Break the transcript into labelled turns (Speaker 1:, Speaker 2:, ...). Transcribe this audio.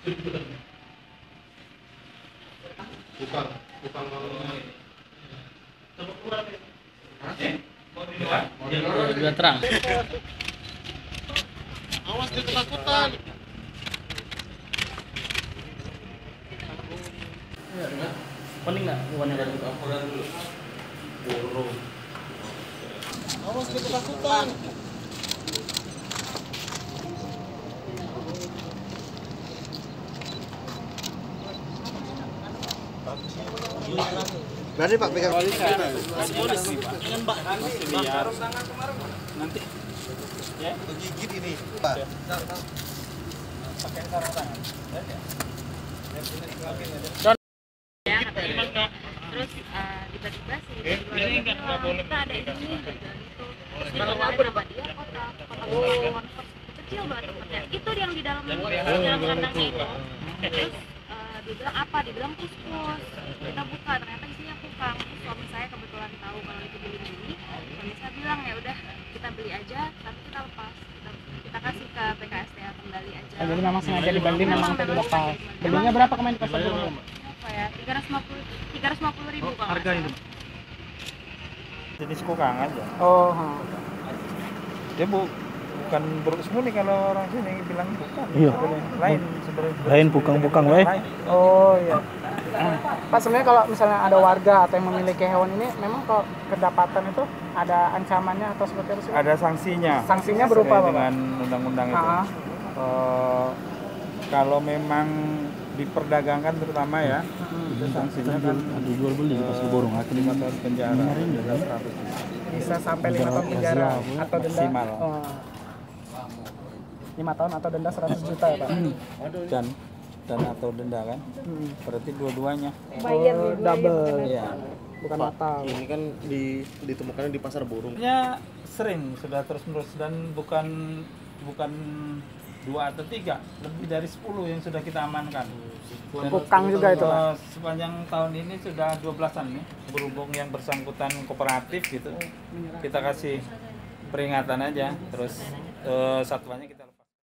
Speaker 1: Bukan, bukan kalau
Speaker 2: Udah terang.
Speaker 1: awas dia ketakutan.
Speaker 2: Mending nggak bukannya dari
Speaker 1: dulu. Burung. Awas dia ketakutan. Berarti Pak pegang
Speaker 2: polisi Pak. Dengan Mbak biar nanti ya
Speaker 1: gigit ini, Pak.
Speaker 2: pakai sarung tangan.
Speaker 3: Ya katanya. Terus tiba-tiba sih kita ada di sini gitu. Terus ditawarin sama dia kotak konvers kecil banget tempatnya. Itu yang di dalam kandangnya itu. Terus dia bilang apa? Dia bilang kus-kus. Kita buka, ternyata isinya kukang. Terus suami saya kebetulan tahu kalau itu dilindungi. Suami saya bilang ya udah kita beli aja, tapi kita lepas. Kita kasih ke PKSDA kembali aja.
Speaker 4: Jadi memang sengaja dibeli, memang dilepas. Belinya berapa kemarin pasar burung?
Speaker 3: Apa ya? 350.000 kalau harga itu.
Speaker 5: Jenis kukang aja.
Speaker 4: Oh,
Speaker 5: Dia bukan burung sembunyi kalau orang sini bilang bukan.
Speaker 6: Iya.
Speaker 5: Lain sebenarnya.
Speaker 6: Lain bukang-bukang weh.
Speaker 4: oh iya. Pak, sebenarnya kalau misalnya ada warga atau yang memiliki hewan ini, memang kalau kedapatan itu ada ancamannya atau seperti apa sih?
Speaker 5: Ada sanksinya.
Speaker 4: Sanksinya berupa apa, Pak?
Speaker 5: Dengan undang-undang itu.
Speaker 4: Ah.
Speaker 5: Kalau memang diperdagangkan terutama ya, itu sanksinya kan
Speaker 6: Ada jual beli pas borong
Speaker 5: 5 tahun penjara, denda 100 juta.
Speaker 4: Bisa sampai 5 tahun penjara atau denda
Speaker 5: Maksimal.
Speaker 4: 5 tahun atau denda 100 juta ya Pak?
Speaker 5: Dan atau denda kan, berarti dua-duanya.
Speaker 4: Double,
Speaker 5: Iya.
Speaker 4: bukan total.
Speaker 1: Ini kan ditemukannya di pasar burung.
Speaker 5: Ya sering sudah terus-menerus dan bukan 2 atau 3, lebih dari 10 yang sudah kita amankan. Dan
Speaker 4: Kukang juga itu, Pak?
Speaker 5: Sepanjang tahun ini sudah 12-an nih, berhubung yang bersangkutan kooperatif gitu. Kita kasih peringatan aja, terus satuannya kita